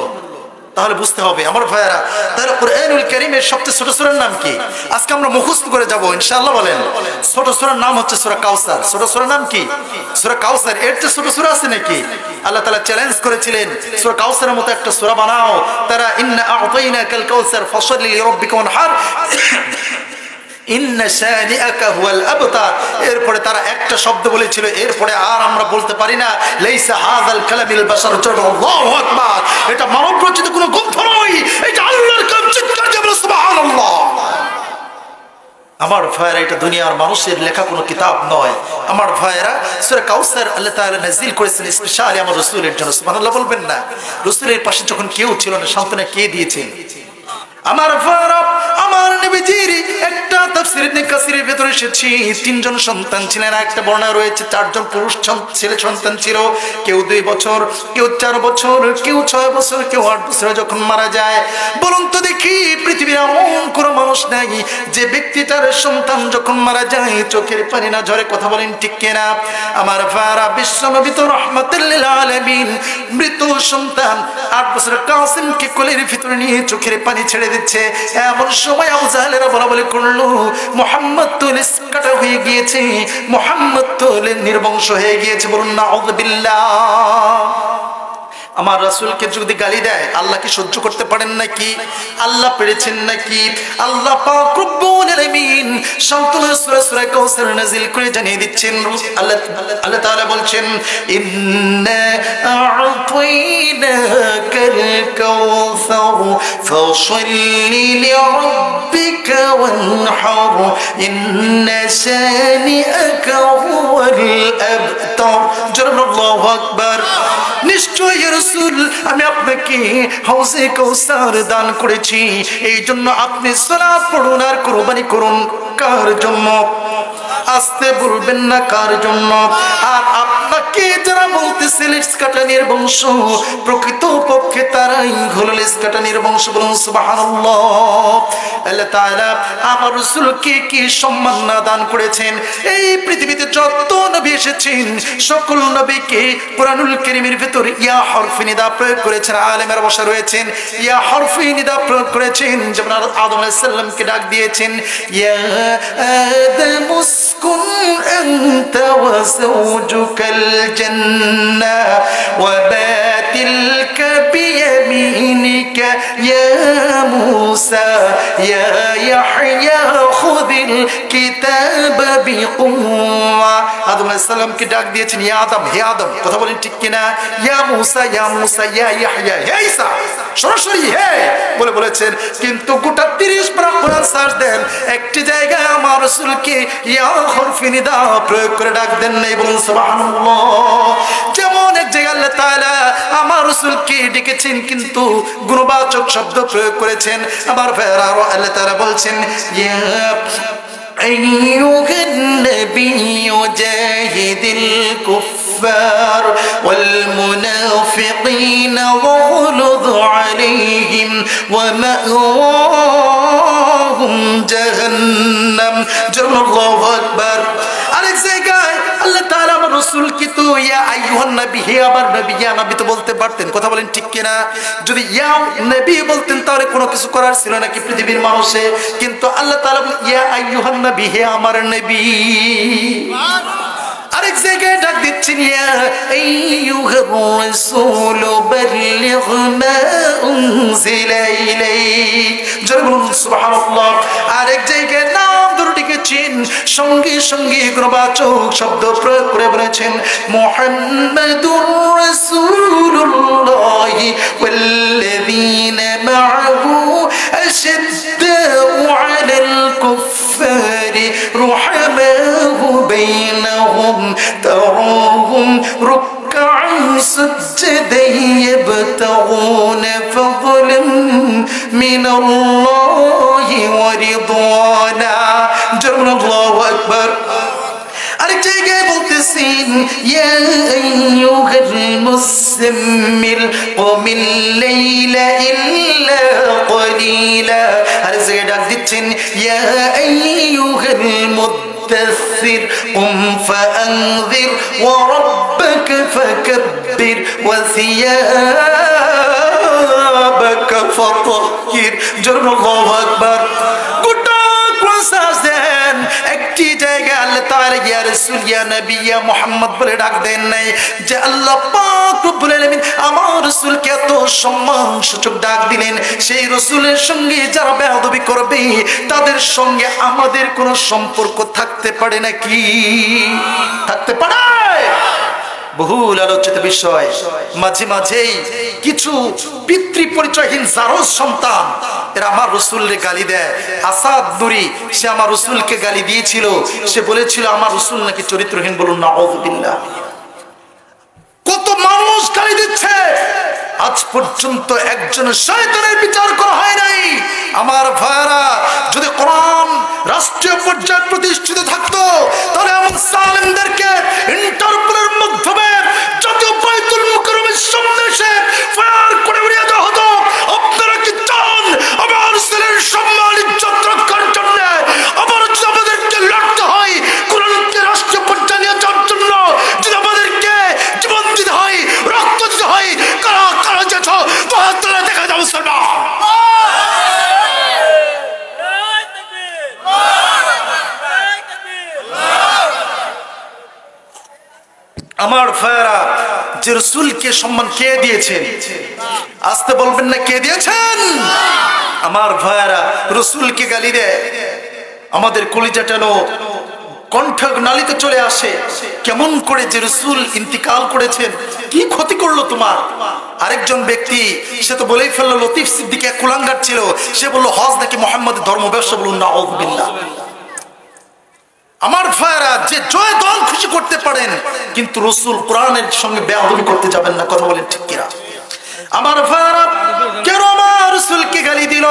তাহলে বুঝতে হবে আমার ভাইয়েরা। তাহলে কুরআনুল কারীমের সবচেয়ে ছোট সূরার নাম কি? আজকে আমরা মুখস্থ করে যাব ইনশাআল্লাহ। বলেন, ছোট সূরার নাম হচ্ছে সূরা কাউসার। ছোট সূরার নাম কি? সূরা কাউসার। এর চেয়ে ছোট সূরা আছে নাকি? আল্লাহ তাআলা চ্যালেঞ্জ করেছিলেন, সূরা কাউসারের মতো একটা সূরা বানাও। তারা ইন্না আ'তাইনাকাল কাউসার ফাশাল্লি লিরাব্বিকা ওয়ানহার ইন্না শানিআকা হুয়াল আবতার। এরপরে তারা একটা শব্দ বলেছিল, এরপরে আর আমরা বলতে পারি না। লাইসা হাযাল কালামিল বাশার, আল্লাহু আকবার। এটা মানব রচিত কোনো গ্রন্থ নয়, এটা আল্লাহর কালাম। চিৎকার দিয়ে বলো সুবহানাল্লাহ। আমার ভাইরা, এটা দুনিয়ার মানুষের লেখা কোনো কিতাব নয়। আমার ভাইরা, সূরা কাউসার আল্লাহ তাআলা নাযিল করেছেন স্পেশালি আমার রাসূলের জন্য। সুবহানাল্লাহ বলবেন না? রাসূলের পাশে যখন কেউ ছিল না, সান্ত্বনা কে দিয়েছেন? আমার ভাইরা, আমার নবীজির একটা তাফসীর ইবনে কাসিরের ভিতরে এসেছে 3 জন সন্তান ছিলেন। একটা বর্ণনা রয়েছে 4 জন পুরুষ ছেলে সন্তান ছিল। কেউ 2 বছর, কেউ 4 বছর, কেউ 6 বছর, কেউ 8 বছরে যখন মারা যায়। বলুন তো দেখি, পৃথিবীর এমন কোনো মানুষ নাই যে ব্যক্তিটার সন্তান যখন মারা যায় চোখের পানি না ঝরে। কথা বলেন ঠিক কিনা? আমার ভাইরা, বিশ্বনবী তো রাহমাতুল লিল আলামিন মৃত সন্তান 8 বছরের কাসিমকে কোলের ভিতরে নিয়ে চোখের পানি ছেড়ে দিচ্ছে। এমন সময় আবু জাহেলেরা বলা বলে করলো, মুহাম্মদ তো কাটা হয়ে গিয়েছে, মুহাম্মদ তো নির্বংশ হয়ে গিয়েছে। বলুন নাউযুবিল্লাহ। আমার রাসূলকে যদি গালি দেয়, আল্লাহ কি সহ্য করতে পারেন নাকি? আল্লাহ পেরেছেন নাকি? আল্লাহ পাক রব্বুল আলামিন শান্তনা সূরা কাউসার নাযিল করে জানিয়ে দিচ্ছেন। আল্লাহ তাআলা বলছেন, ইন্না আ'তাইনাকাল কাউসার ফাশাল্লি লিরাব্বিকা ওয়ানহার ইন্না শানিআকা হুয়াল আবতার। আল্লাহু আকবার। নিশ্চয়ই রাসূল, আমি আপনাকে হাউজে কাউসার দান করেছি, এই জন্য আপনি সালাত পড়ুন আর কুরবানি করুন। কার জন্য? আস্তে বলবেন না, কার জন্য? আর আপনি আমাকে যারা বলতেছে লেজ কাটানির বংশ, প্রকৃত পক্ষে তারাই হলো লেজ কাটানির বংশ। বলুন সুবহানাল্লাহ। আল্লাহ তাআলা আমার রাসূলকে কি সম্মান না দান করেছেন। এই পৃথিবীতে যত নবী এসেছেন সকল নবীকে কোরআনুল কারীমের ভিতর ইয়া হরফে নিদা প্রয়োগ করেছেন। আলেমের বসা রয়েছেন, ইয়া হরফে নিদা প্রয়োগ করেছেন। যেমন আদম আলাইহিস সালামকে ডাক দিয়েছেন, ইয়া আদম উসকুন আনতা ওয়া যাওজুকাল জান্নাহ ওয়া বাতিলকা বিয়ামিনিকা ইয়া মূসা ইয়া ইয়াহইয়া খুযিল কিতাবা বিকুওয়া। আদম আলাইহিস সালামকে ডাক দিয়েছেন, ইয়া আদম, হে আদম। কথা বলেন ঠিক কিনা? ইয়া মূসা, ইয়া মূসা, ইয়া ইয়াহইয়া, হে ঈসা, সরাসরি হে বলে বলেছেন। কিন্তু গোটা 30 পারা কোরআন সার্চ দেন, একটি জায়গায় আমার রাসূলকে ইয়া হরফে নিদা প্রয়োগ করে ডাক দেন নাই। বলুন সুবহানাল্লাহ। যেমন এক জায়গায় আল্লাহ তাআলা আমার রাসূলকে ডেকেছেন কিন্তু গুণবাচক শব্দ প্রয়োগ করেছেন। আমার ভাইরা, আল্লাহ তাআলা বলছেন, ইয়া أيها النبي جاهد الكفار والمنافقين واغلظ عليهم ومأواهم جهنم جل الله أكبر। আরেক জায়গায় আল্লাহ তাআলা আমার রাসূলকে তো ইয়া আইয়ুহান নবী, হে আমার নবী, ইয়া নবী তো বলতে পারতেন। কথা বলেন ঠিক কিনা? যদি ইয়া নবী বলতেন তাহলে কোনো কিছু করার ছিল নাকি পৃথিবীর মানুষে। কিন্তু আল্লাহ তাআলা বলেন ইয়া আইয়ুহান নবী, হে আমার নবী। আরেক জায়গায় ডাক দিচ্ছেন, ইয়া আইয়ুহার রাসূল বাল্লিগ মা উনজিলা ইলাইক। জোরে বলুন সুবহানাল্লাহ। আরেক জায়গায় নাম ধরে ডেকেছেন, সঙ্গে সঙ্গে গুণবাচক শব্দ প্রয়োগ করে বলেছেন, মুহাম্মাদুর রাসূলুল্লাহ ওয়াল্লাযীনা মা'আহু আশাদ্দাউ আলাল কুফফারি রুহামাউ বাইনাহুম তারাহুম ركعا سجدا يبتغون فضلا من الله ورضوانا جل الله أكبر। আরেক জায়গায় বলতেছেন, ইয়া আইয়ুহাল মুসাম্মিল কুমিল লাইলা ইল্লা কলিলা। আরেক জায়গায় ডাক দিচ্ছেন, ইয়া আইয়ুহাল মুদ্দাসসির কুম ফাআনযির ওয়া রাব্বাকা ফাকাব্বির ওয়া সিয়াবাকা ফাতাহহির। আল্লাহু আকবার। গোটা কোরআন সাজেন একটি জায়গায় আল্লাহ তাআলা ইয়া রাসূল, ইয়া নবী, ইয়া মুহাম্মদ বলে ডাক দেন নাই। যে আল্লাহ পাক রব্বুল আলামিন আমার রাসূলকে এত সম্মানসূচক ডাক দিলেন, সেই রাসূলের সঙ্গে যারা বেয়াদবি করবে তাদের সঙ্গে আমাদের কোনো সম্পর্ক থাকতে পারে নাকি? থাকতে পারে? বহুল আলোচিত বিষয়। মাঝে মাঝেই কিছু পিতৃ পরিচয়হীন জারজ সন্তান এরা আমার রাসূলকে গালি দেয়। আসাদ নুরি, সে আমার রাসূলকে গালি দিয়েছিল। সে বলেছিল আমার রাসূল নাকি চরিত্রহীন। বলুন নাউযুবিল্লাহ। কত মানুষ গালি দিচ্ছে, আজ পর্যন্ত একজন শয়তানের বিচার করা হয় নাই। আমার ভাইরা, যদি কোরআন রাষ্ট্রীয় পর্যায়ে প্রতিষ্ঠিত থাকতো তাহলে এমন সালেমদেরকে ইন্টারপোলের মাধ্যমে জাতীয় বাইতুল মুকাররমের সামনে এসে ফায়ার করে উড়িয়ে দেওয়া হতো। আপনারা কি চান আমার রাসূলের সম্মান ইজ্জত রক্ষার জন্য আবার যদি আমাদেরকে লড়তে হয় কোরআনকে রাষ্ট্রীয় পর্যায়ে নিয়ে যাওয়ার জন্য, যদি আমাদেরকে জীবন দিতে হয়, রক্ত দিতে হয়, কারা কারা যেছ তো হাতটা দেখা যাবে মুসলমান। আমার ভাইরা, যে রাসূলকে সম্মান কে দিয়েছেন? আসতে বলবেন না কে দিয়েছেন? আমার ভাইরা, রাসূলকে গালি দেয়, আমাদের কলিজাটানো কণ্ঠ নালিতে চলে আসে। কেমন করে যে রাসূল ইন্তিকাল করেছেন, কি ক্ষতি করলো তোমার? আরেকজন ব্যক্তি সে তো বলেই ফেললো, লতিফ সিদ্দিক এক কুলাঙ্গার ছিল, সে বলল হজ নাকি মুহাম্মাদের ধর্ম ব্যবসা। বলুন নাউযুবিল্লাহ। আমার ভাইরা, যে জয় দল খুশি করতে পারেন কিন্তু রাসূল কোরআনের সঙ্গে বেয়াদবি করতে যাবেন না। কথা বলেন ঠিক কিনা? আমার ভাইরা, কেন আমার রাসূলকে গালি দিল?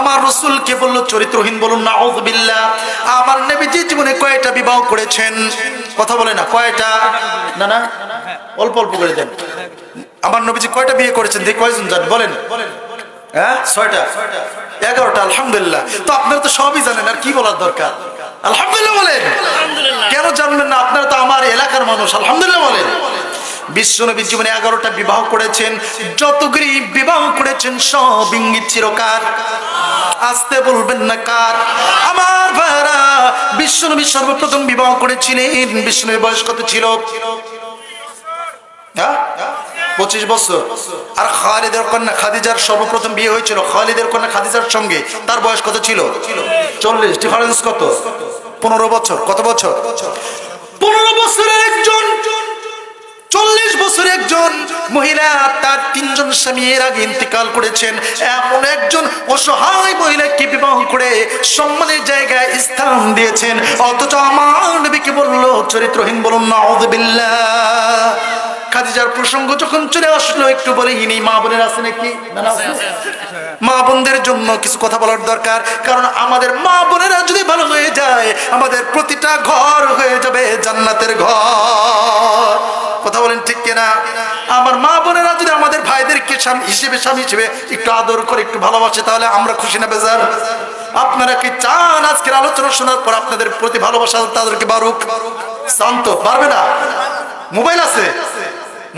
আমার রাসূলকে বলল চরিত্রহীন। বলুন নাউযুবিল্লাহ। আমার নবীজি জীবনে কয়টা বিবাহ করেছেন? কথা বলে না, কয়টা? না না, অল্প অল্প করে দেন। আমার নবীজি কয়টা বিয়ে করেছেন দেখি কয়জন জানেন বলেন? হ্যাঁ, 6টা, 11টা, আলহামদুলিল্লাহ। তো আপনারা তো সবই জানেন, আর কি বলার দরকার? আলহামদুলিল্লাহ বলেন। কেন জানবেন না? আপনারা তো আমার এলাকার মানুষ, আলহামদুলিল্লাহ বলেন। বিশ্বনবী জীবনে 11টা বিবাহ করেছেন। যতগুলি বিবাহ করেছেন সব ইঙ্গিত চিরকার। আসতে বলবেন না কার? আমার ভাইরা, বিশ্বনবী সর্বপ্রথম বিবাহ করেছিলেন। বিশ্বনবীর বয়স কত ছিল? 25 বছর। আর খালিদের কন্যা খাদিজার সর্বপ্রথম বিয়ে হয়েছিল খালিদের কন্যা খাদিজার সঙ্গে। তার বয়স কত ছিল? 40। ডিফারেন্স কত? 15 বছর। কত বছর? 15 বছরের একজন, 40 বছরে একজন মহিলা তার 3জন স্বামী এর আগে ইন্তেকাল করেছেন। এমন একজন অসহায় মহিলাকে বিবাহ করে সম্মানের জায়গায় স্থান দিয়েছেন, অথচ আমার নবীকে বলল চরিত্রহীন। বলুন নাউযুবিল্লাহ। খাদিজার প্রসঙ্গ যখন চলে আসলো, একটু বলে ইনি মা বোনের আছে নাকি? মা বোনদের জন্য কিছু কথা বলার দরকার, কারণ আমাদের মা বোনেরা যদি ভালো হয়ে যায়, আমাদের প্রতিটা ঘর হয়ে যাবে জান্নাতের ঘর। কথা বলেন ঠিক কিনা? আমার মা বোনেরা যদি আমাদের ভাইদেরকে স্বামী হিসেবে একটু আদর করে, একটু ভালোবাসে, তাহলে আমরা খুশি না বেজার? আপনারা কি চান আজকের আলোচনা শোনার পর আপনাদের প্রতি ভালোবাসা তাদেরকে বাড়ুক? চান তো? পারবে না? মোবাইল আছে,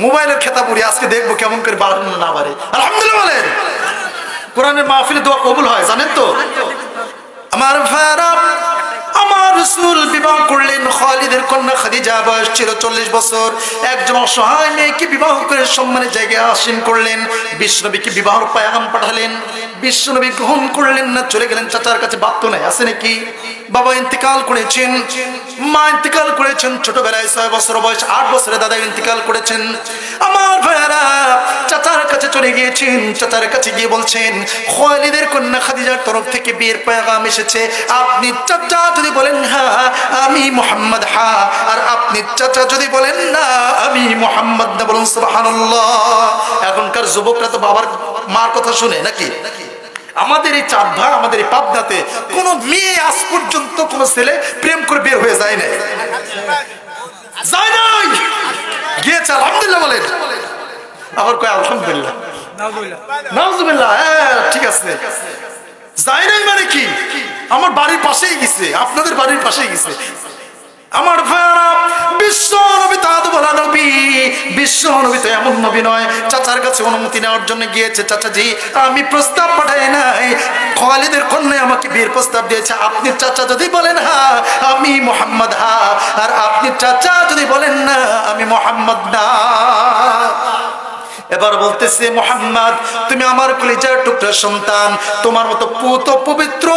মোবাইলের খেতাবুরি আজকে দেখবো কেমন করে বাড়ে না বাড়ে। আলহামদুলিল্লাহ বলেন। কোরআনের মাহফিলে দোয়া কবুল হয় জানেন তো? আমার ভাইরা, আমার রাসূল বিবাহ করলেন খালিদের কন্যা খাদিজা, বয়স ছিল 40 বছর। একজন অসহায় মেয়েকে বিবাহ করে সম্মানের জায়গায় আসীন করলেন। বিশ্বনবীকে বিবাহের পয়গাম পাঠালেন। বিশ্বনবী গ্রহণ করলেন না, চলে গেলেন চাচার কাছে। বাপ তো নাই, আছে নাকি? বাবা ইন্তেকাল করেছেন, মা ইন্তেকাল করেছেন ছোটবেলায় 6 বছর বয়স। 8 বছরে দাদা ইন্তেকাল করেছেন। আমার ভাইরা চাচার কাছে চলে গিয়েছেন। চাচার কাছে গিয়ে বলছেন খালিদের কন্যা খাদিজার তরফ থেকে বিয়ের পয়গাম এসেছে। আপনি চাচা যদি বলেন হ্যাঁ আমি মুহাম্মদ, হ্যাঁ, আর আপনি চাচা যদি বলেন না আমি মুহাম্মদ না, বলুন সুবহানাল্লাহ। এখনকার যুবকরা তো বাবার মার কথা শুনে নাকি? আমাদের এই চাঁদ ভাই, আমাদের এই পাবনাতে কোন মেয়ে আজ পর্যন্ত কোন ছেলে প্রেম করে বের হয়ে যায় না, যায় নাই? গিয়েছে আলহামদুলিল্লাহ বলেন। আবার কয় আলহামদুলিল্লাহ, নাউজুবিল্লাহ। ঠিক আছে, যায় নাই মানে কি? আমার বাড়ির পাশেই গেছে, আপনাদের বাড়ির পাশেই গেছে। আমার ভাইরা, বিশ্ব নবী তাহাদ বলা নবী, বিশ্ব নবী তো এমন নবী নয়। চাচার কাছে অনুমতি নেওয়ার জন্য গিয়েছে। চাচাজি আমি প্রস্তাব পাঠাই নাই, খালিদের কন্যা আমাকে বিয়ের প্রস্তাব দিয়েছে। আপনি চাচা যদি বলেন হ্যাঁ আমি মুহাম্মদ, হ্যাঁ, আর আপনি চাচা যদি বলেন না আমি মুহাম্মদ না। এবার বলতেছে মুহাম্মদ তুমি আমার কলিজার টুকরা সন্তান, তোমার মতো পুত পবিত্র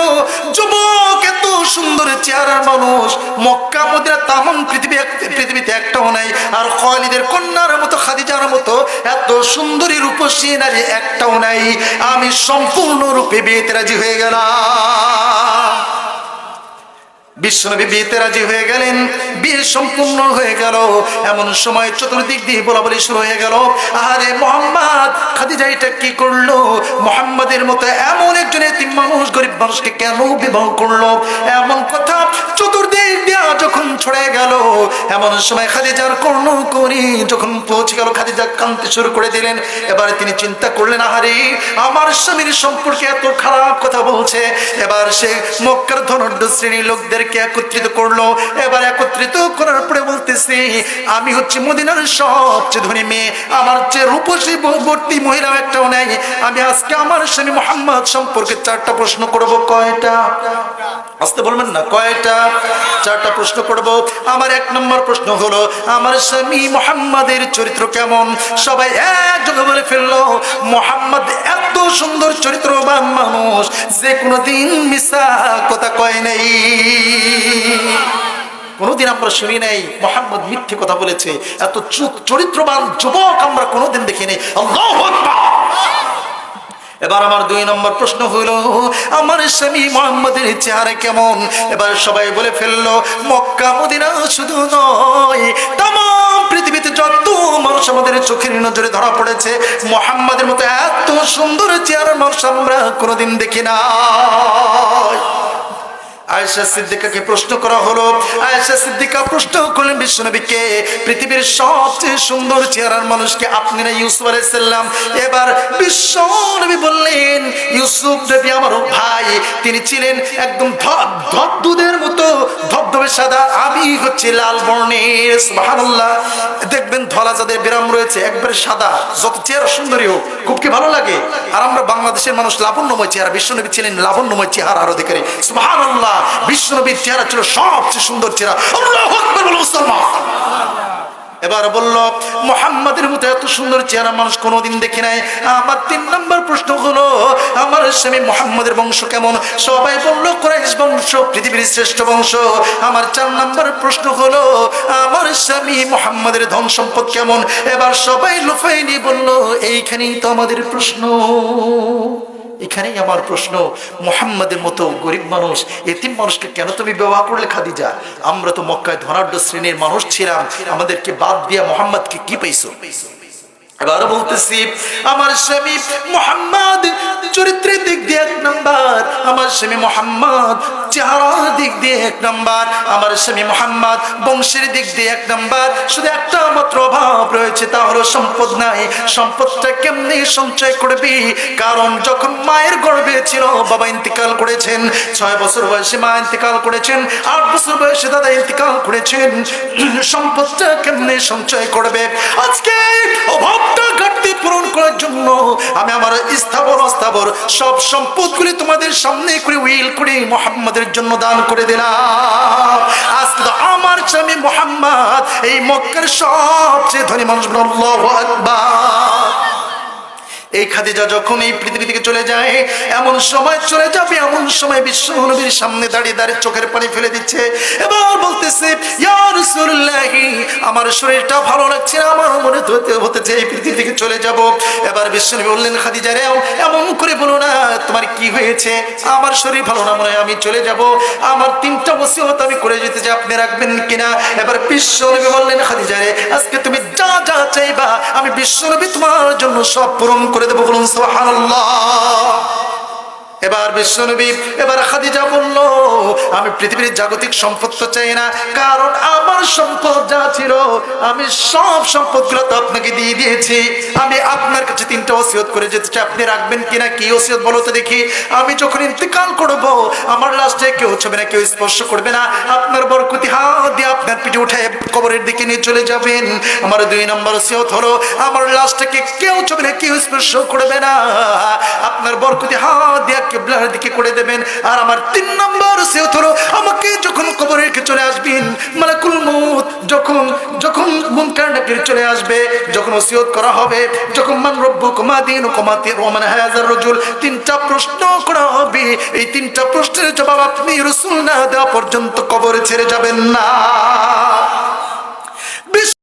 যুবক, এত সুন্দর চেহারার মানুষ মক্কা মদিনা তামাম পৃথিবীতে একটাও নাই। আর খালিদের কন্যার মতো খাদিজার মতো এত সুন্দরী রূপসী নারী একটাও নাই। আমি সম্পূর্ণরূপে বিয়েতে রাজি হয়ে গেলাম। বিশ্বনবী বিয়েতে রাজি হয়ে গেলেন। বিয়ে সম্পূর্ণ হয়ে গেল। এমন সময় চতুর্দিক দিয়ে বলাবলি শুরু হয়ে গেল, আরে মোহাম্মদ, খাদিজা এটা কি করলো? মোহাম্মদের মতো এমন একজন এতিম মানুষ, গরিব মানুষকে কেন বিবাহ করলো? এমন কথা চতুর্দিক দিয়ে যখন ছড়ে গেল, এমন সময় খাদিজার কর্ণ করি যখন পৌঁছে গেল, খাদিজা কাঁদতে শুরু করে দিলেন। এবারে তিনি চিন্তা করলেন, আহারে আমার স্বামীর সম্পর্কে এত খারাপ কথা বলছে। এবার সে মক্কার ধনাঢ্য শ্রেণীর লোকদের একত্রিত করলো। এবার একত্রিত করার পরে বলতেছি, আমি হচ্ছে মদিনার সবচেয়ে ধনী মেয়ে, আমার চেয়ে রূপসী ভর্তি মহিলা একটাও নেই। আমি আজকে আমার স্বামী মুহাম্মদ সম্পর্কে 4টা প্রশ্ন করব। কয়টা? আসতে বলবেন না, কয়টা? 4টা প্রশ্ন করব। আমার 1 নম্বর প্রশ্ন হলো, আমার স্বামী মুহাম্মাদের চরিত্র কেমন? সবাই একযোগে বলে ফেললো, মুহাম্মদ এত সুন্দর চরিত্রবান মানুষ যে কোনোদিন মিথ্যা কথা কয় নাই। কোনোদিন আমরা শুনি নাই মুহাম্মদ মিথ্যে কথা বলেছে। এত চরিত্রবান যুবক আমরা কোনোদিন দেখি নাই। আল্লাহু আকবার। এবার আমার 2 নম্বর প্রশ্ন হলো, আমার স্বামী মুহাম্মদের চেহারা কেমন? এবার সবাই বলে ফেললো, মক্কা মদিনা শুধু নয়, তামাম পৃথিবীতে যত মানুষ আমাদের চোখের নজরে ধরা পড়েছে, মুহাম্মদের মতো এত সুন্দর চেহারার মানুষ আমরা কোনোদিন দেখি না। আয়েশা সিদ্দিকাকে প্রশ্ন করা হলো। আয়েশা সিদ্দিকা প্রশ্ন করলেন বিশ্বনবীকে, পৃথিবীর সবচেয়ে সুন্দর চেহারার মানুষকে আপনি না ইউসুফ আলাইহিস সালাম? এবার বিশ্বনবী বললেন, ইউসুফ নবী আমার ভাই, তিনি ছিলেন একদম দুধের মতো ধবধবে সাদা, আমি হচ্ছে লাল বর্ণের। সুবহানাল্লাহ। দেখবেন ধলা যাদের বিরাম রয়েছে একবারে সাদা, যত চেহারা সুন্দরী হোক খুব কি ভালো লাগে। আর আমরা বাংলাদেশের মানুষ লাবণ্যময় চেহারা, বিশ্বনবী ছিলেন লাবণ্যময় চেহারার অধিকারী। সুবহানাল্লাহ। বিশ্বনবীর চেহারা ছিল সবচেয়ে সুন্দর চেহারা। আল্লাহু আকবার বলো মুসলমান। এবার বলল, মুহাম্মাদের মতো এত সুন্দর চেহারা মানুষ কোনোদিন দেখি নাই। আমার 3 নম্বর প্রশ্ন হলো, আমার স্বামী মুহাম্মাদের বংশ কেমন? সবাই বলল কুরাইশ বংশ পৃথিবীর শ্রেষ্ঠ বংশ। আমার 4 নম্বর প্রশ্ন হলো, আমার স্বামী মুহাম্মাদের ধন সম্পদ কেমন? এবার সবাই লুফাইনি বলল, এইখানেই তো আমাদের প্রশ্ন, এখানেই আমার প্রশ্ন। মুহাম্মাদের মতো গরিব মানুষ, এতিম মানুষকে কেন তুমি বিবাহ করলে খাদিজা? আমরা তো মক্কায় ধনাঢ্য শ্রেণীর মানুষ ছিলাম, আমাদেরকে বাদ দিয়া মুহাম্মাদকে কি পাইছো? এবার বলতেছি, আমার স্বামী মুহাম্মদ চরিত্রের দিক দিয়ে 1 নাম্বার, আমার স্বামী মুহাম্মদ চেহারার দিক দিয়ে 1 নাম্বার, আমার স্বামী মুহাম্মদ বংশের দিক দিয়ে 1 নাম্বার। শুধু একটা মাত্র অভাব রয়েছে, তা হলো সম্পদ নাই। সম্পদটা কেমনি সঞ্চয় করবি? কারণ যখন মায়ের গর্ভে ছিল বাবা ইন্তেকাল করেছেন, 6 বছর বয়সে মা ইন্তেকাল করেছেন, 8 বছর বয়সে দাদা ইন্তেকাল করেছেন। সম্পদটা কেমনি সঞ্চয় করবে? আজকে অভাব ঘাটতি পূরণ করার জন্য আমি আমার স্থাবর অস্থাবর সব সম্পদগুলি তোমাদের সামনে করে উইল করে মুহাম্মাদের জন্য দান করে দিলাম। আজকে আমার স্বামী মুহাম্মদ এই মক্কার সবচেয়ে ধনী মানুষ। আল্লাহু আকবার। এই খাদিজা যখন এই পৃথিবী থেকে চলে যায়, এমন সময় চলে যাবে, এমন সময় বিশ্ব নবীর সামনে দাঁড়িয়ে দাঁড়িয়ে চোখের পানি ফেলে দিচ্ছে। এবার বলতেছে, ইয়া রাসূলুল্লাহ, আমার শরীরটা ভালো লাগছে না, আমার মনে হতেছে এই পৃথিবী থেকে চলে যাব। এবার বিশ্ব নবী বললেন, খাদিজা রে, এমন করে বলো না, তোমার কি হয়েছে? আমার শরীর ভালো না, মনে হয় আমি চলে যাব। আমার 3টা ওসিয়ত আমি করে যেতে চাই, আপনি রাখবেন কিনা? এবার বিশ্ব নবী বললেন, খাদিজা রে, আজকে তুমি যা যা চাইবা আমি বিশ্ব নবী তোমার জন্য সব পূরণ করে দেবো। বলুন সুবহানাল্লাহ। এবার বিশ্বনবী, এবার খাদিজা বলল, আমি পৃথিবীর জাগতিক সম্পদ তো চাই না, কারণ আমার সম্পদ যা ছিল আমি সব সম্পদগুলো তো আপনাকে দিয়ে দিয়েছি। আমি আপনার কাছে 3টা ওসিয়ত করে যেতে চাই, আপনি রাখবেন কিনা? কি ওসিয়ত বলো তো দেখি। আমি যখন ইন্তেকাল করব, আমার লাশে কেউ ছবে না, কেউ স্পর্শ করবে না, আপনার বরকতি হাত দিয়ে আপনার পিঠে উঠায় কবরের দিকে নিয়ে চলে যাবেন। আমার 2 নম্বর ওসিয়ত হলো, আমার লাশটাকে কেউ ছবে না, কেউ স্পর্শ করবে না, আপনার বরকতি হাত দিয়ে কিবলার দিকে করে দেবেন। আর আমার 3 নম্বর ওসিয়ত হলো, আমাকে যখন কবরে রেখে চলে আসবেন, মালাকুল মউত যখন মুনকার নাকির চলে আসবে, যখন ওসিয়ত করা হবে, যখন মান রব্বুকুম মা দীনুকুম ওয়া মান হাযার রাজুল, 3টা প্রশ্ন করা হবে। এই 3টা প্রশ্নের জবাব আপনি রাসূল না দেওয়া পর্যন্ত কবরে ছেড়ে যাবেন না।